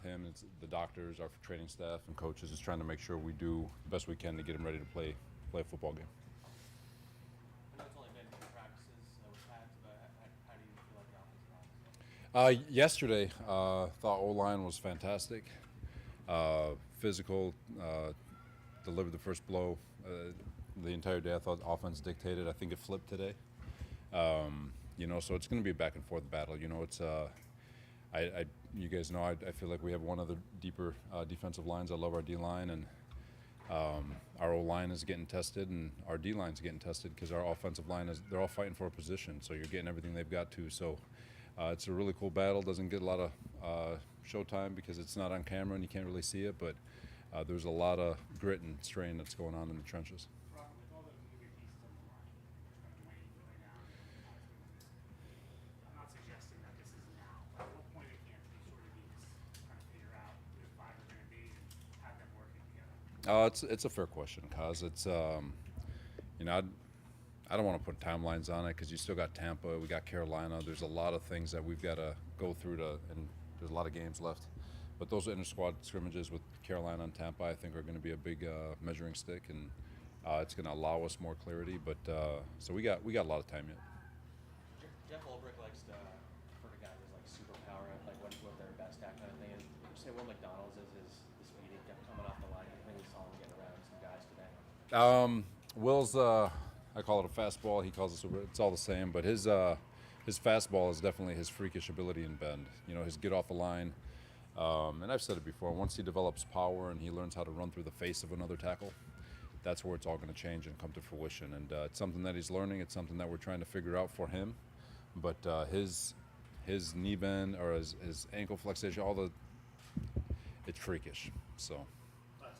him, it's the doctors, our training staff, and coaches is trying to make sure we do the best we can to get him ready to play a football game. I know it's only been 2 practices with Pats, but how do you feel like the offensive line is going? Yesterday, thought O-line was fantastic. Physical, delivered the first blow. The entire day I thought offense dictated. I think it flipped today. So it's going to be a back and forth battle. It's you guys know I feel like we have one of the deeper defensive lines. I love our D-line, and our O-line is getting tested, and our D-line is getting tested because our offensive line they're all fighting for a position. So you're getting everything they've got to. So it's a really cool battle. Doesn't get a lot of showtime because it's not on camera and you can't really see it, but there's a lot of grit and strain that's going on in the trenches. Robert, with all the moving pieces on the line, Wayne going down, I'm not suggesting that this is now. At what point it can't be sort of these kind of figure out who the five are going to be and have them working together? It's a fair question, Kaz. It's I don't want to put timelines on it because you still got Tampa, we got Carolina. There's a lot of things that we've got to go through and there's a lot of games left. But those inter-squad scrimmages with Carolina and Tampa, I think, are going to be a big measuring stick, and it's going to allow us more clarity. But so we got a lot of time yet. Jeff Ulbrich likes to refer to guys as like superpower, like what they're best at kind of thing. And would you say Will McDonald's is his speed? He kept coming off the line. I think we saw him getting around some guys today. Will's, I call it a fastball. He calls it super. It's all the same. But his fastball is definitely his freakish ability in bend. His get off the line. And I've said it before. Once he develops power and he learns how to run through the face of another tackle, that's where it's all going to change and come to fruition. And it's something that he's learning. It's something that we're trying to figure out for him. But his knee bend or his ankle flexation, it's freakish. So.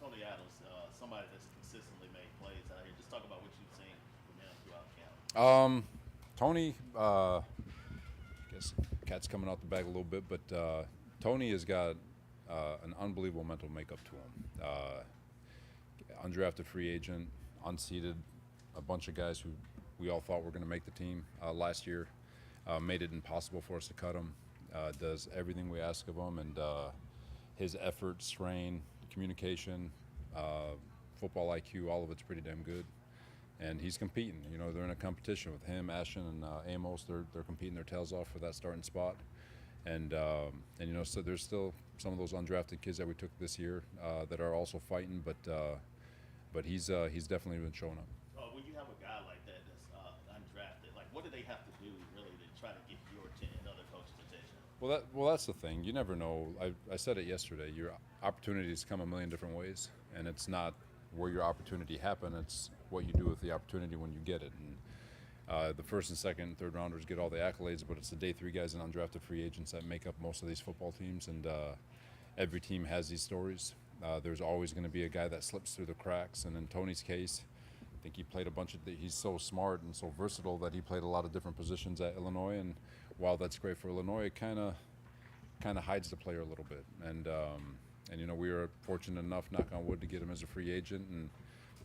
Tony Adams, somebody that's consistently made plays out here. Just talk about what you've seen from him throughout camp. Tony, I guess cat's coming out the bag a little bit, but Tony has got an unbelievable mental makeup to him. Undrafted free agent, unseeded, a bunch of guys who we all thought were going to make the team last year. Made it impossible for us to cut him. Does everything we ask of him, and his effort, strain, communication, football IQ, all of it's pretty damn good. And he's competing. They're in a competition with him, Ashton, and Amos. They're competing their tails off for that starting spot. And so there's still some of those undrafted kids that we took this year that are also fighting. But he's definitely been showing up. When you have a guy like that that's undrafted, like what do they have to do really to try to get your and other coaches' attention? Well, that's the thing. You never know. I said it yesterday. Your opportunities come a million different ways, and it's not where your opportunity happened. It's what you do with the opportunity when you get it. And the first and second and third rounders get all the accolades, but it's the day three guys and undrafted free agents that make up most of these football teams. And every team has these stories. There's always going to be a guy that slips through the cracks. And in Tony's case, I think he played he's so smart and so versatile that he played a lot of different positions at Illinois. And while that's great for Illinois, it kind of hides the player a little bit. And we were fortunate enough, knock on wood, to get him as a free agent and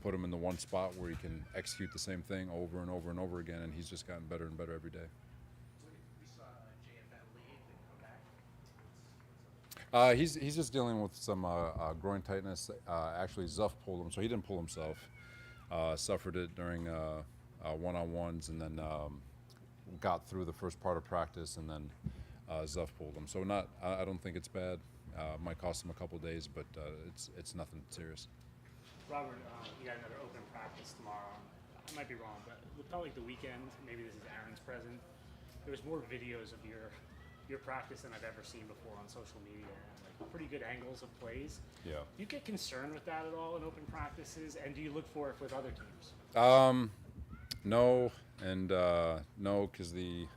put him in the one spot where he can execute the same thing over and over and over again. And he's just gotten better and better every day. We saw JFL leave and come back. He's just dealing with some groin tightness. Actually, Zuff pulled him, so he didn't pull himself. Suffered it during one-on-ones, and then got through the first part of practice, and then Zuff pulled him. So I don't think it's bad. Might cost him a couple days, but it's nothing serious. Robert, you got another open practice tomorrow. I might be wrong, but it felt like the weekend, maybe this is Aaron's present, there was more videos of your practice than I've ever seen before on social media, and like pretty good angles of plays. Yeah. Do you get concerned with that at all in open practices, and do you look for it with other teams? No, and no, because you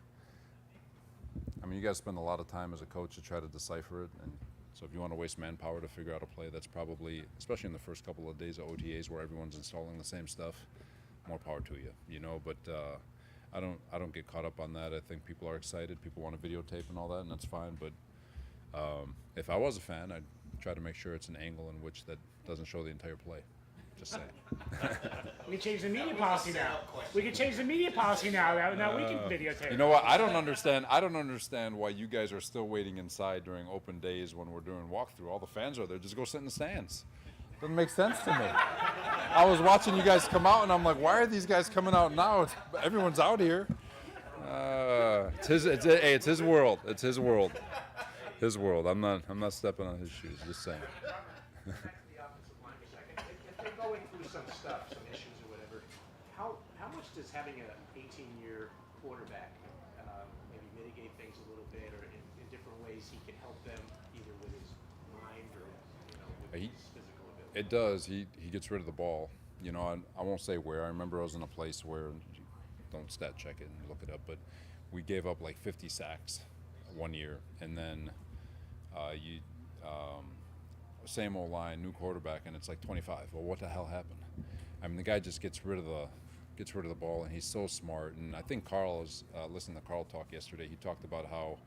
got to spend a lot of time as a coach to try to decipher it, and so if you want to waste manpower to figure out a play, that's probably, especially in the first couple of days of OTAs where everyone's installing the same stuff, more power to you, But I don't get caught up on that. I think people are excited, people want to videotape and all that, and that's fine. But if I was a fan, I'd try to make sure it's an angle in which that doesn't show the entire play. Just saying. We can change the media policy now. We can change the media policy now. Now we can videotape. You know what? I don't understand why you guys are still waiting inside during open days when we're doing walkthrough. All the fans are there. Just go sit in the stands. Doesn't make sense to me. I was watching you guys come out, and I'm like, why are these guys coming out now? Everyone's out here. It's his world. It's his world. His world. I'm not stepping on his shoes. Just saying. Back to the offensive line for a second. If they're going through some stuff, some issues or whatever, how much does having an 18-year quarterback maybe mitigate things a little bit, or in different ways he can help them either with his mind or with his physical ability? It does. He gets rid of the ball. I won't say where. I remember I was in a place where, don't stat check it and look it up, but we gave up like 50 sacks one year, and then same old line, new quarterback, and it's like 25. Well, what the hell happened? I mean, the guy just gets rid of the ball, and he's so smart. And I think Carl was listening to Carl talk yesterday. He talked about how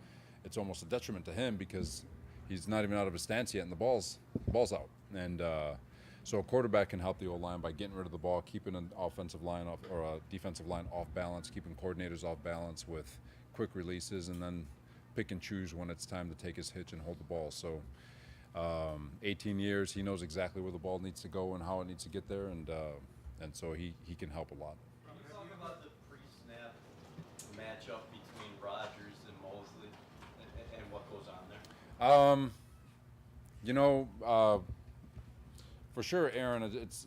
it's almost a detriment to him because he's not even out of his stance yet, and the ball's out. And so a quarterback can help the O-line by getting rid of the ball, keeping an offensive line off or a defensive line off balance, keeping coordinators off balance with quick releases, and then pick and choose when it's time to take his hitch and hold the ball. So 18 years, he knows exactly where the ball needs to go and how it needs to get there, and so he can help a lot. Can you talk about the pre-snap matchup between Rodgers and Mosley and what goes on there? For sure, Aaron, it's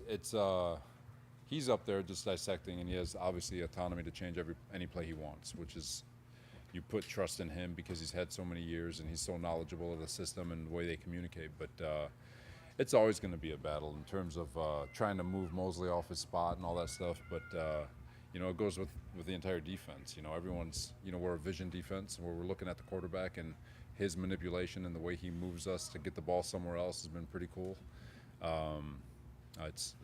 he's up there just dissecting, and he has obviously autonomy to change any play he wants, which is, you put trust in him because he's had so many years and he's so knowledgeable of the system and the way they communicate. But it's always going to be a battle in terms of trying to move Mosley off his spot and all that stuff. But it goes with the entire defense. Everyone's we're a vision defense where we're looking at the quarterback, and his manipulation and the way he moves us to get the ball somewhere else has been pretty cool. It's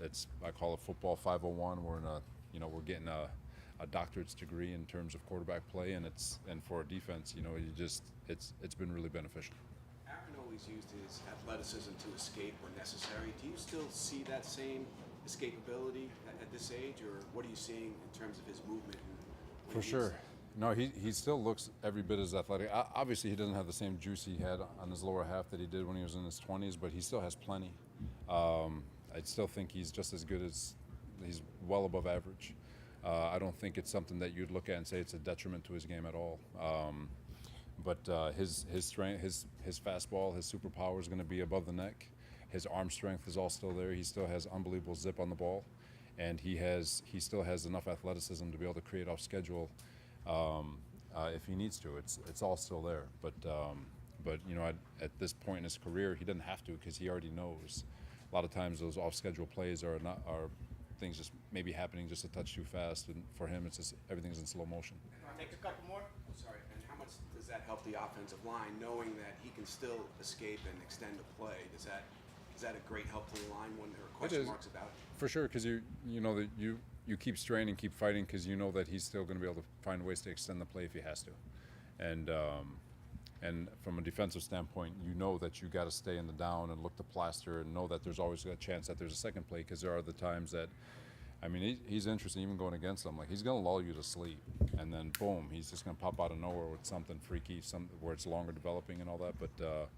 I call it football 501. We're getting a doctorate's degree in terms of quarterback play, and for a defense, it's been really beneficial. Aaron always used his athleticism to escape when necessary. Do you still see that same escapability at this age, or what are you seeing in terms of his movement? For sure. No, he still looks every bit as athletic. Obviously, he doesn't have the same juice he had on his lower half that he did when he was in his 20s, but he still has plenty. I still think he's just as good as he's well above average. I don't think it's something that you'd look at and say it's a detriment to his game at all. But his strength, his fastball, his superpower is going to be above the neck. His arm strength is all still there. He still has unbelievable zip on the ball, and he still has enough athleticism to be able to create off schedule if he needs to. It's all still there. But at this point in his career, he doesn't have to because he already knows. A lot of times those off schedule plays are things just maybe happening just a touch too fast, and for him it's just everything's in slow motion. Take a couple more. Sorry, and how much does that help the offensive line, knowing that he can still escape and extend a play? Is that a great help to the line when there are question marks about it? For sure, because you know that you keep straining, keep fighting, because you know that he's still going to be able to find ways to extend the play if he has to, and from a defensive standpoint, you know that you got to stay in the down and look to plaster and know that there's always a chance that there's a second play, because there are the times that, he's interesting even going against them. Like, he's going to lull you to sleep, and then boom, he's just going to pop out of nowhere with something freaky, where it's longer developing and all that. But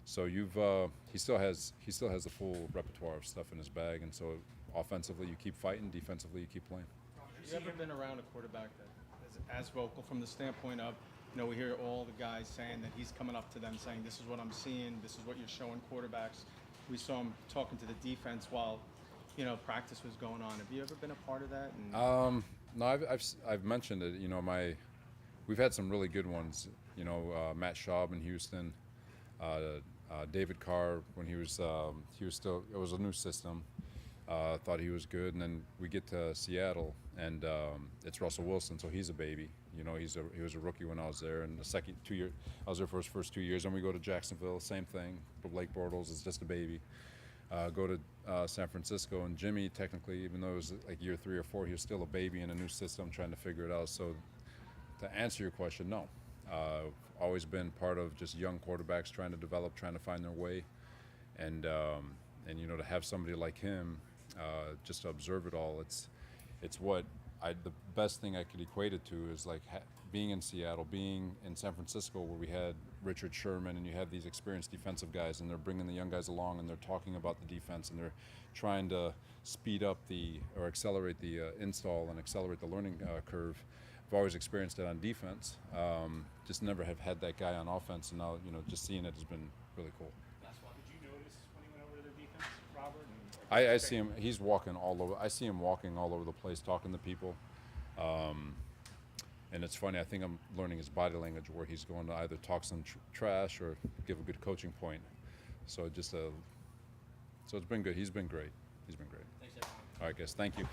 so he still has a full repertoire of stuff in his bag, and so offensively you keep fighting, defensively you keep playing. Have you ever been around a quarterback that is as vocal from the standpoint of, we hear all the guys saying that he's coming up to them saying, this is what I'm seeing, this is what you're showing quarterbacks. We saw him talking to the defense while, practice was going on. Have you ever been a part of that? No, I've mentioned it. We've had some really good ones. Matt Schaub in Houston, David Carr when he was still. It was a new system. Thought he was good, and then we get to Seattle, and it's Russell Wilson, so he's a baby. He was a rookie when I was there, and the second 2 year I was there for his first 2 years. And we go to Jacksonville, same thing. Blake Bortles is just a baby. Go to San Francisco, and Jimmy, technically, even though it was like year 3 or 4, he was still a baby in a new system trying to figure it out. So to answer your question, no. Always been part of just young quarterbacks trying to develop, trying to find their way, and to have somebody like him just to observe it all. It's what the best thing I could equate it to is like being in Seattle, being in San Francisco, where we had Richard Sherman, and you have these experienced defensive guys, and they're bringing the young guys along, and they're talking about the defense, and they're trying to speed up or accelerate the install and accelerate the learning curve. I've always experienced it on defense, just never have had that guy on offense, and now just seeing it has been really cool. Did you notice when he went over to the defense, Robert? I see him. He's walking all over. I see him walking all over the place, talking to people. And it's funny. I think I'm learning his body language, where he's going to either talk some trash or give a good coaching point. So so it's been good. He's been great. He's been great. Thanks, everyone. All right, guys. Thank you.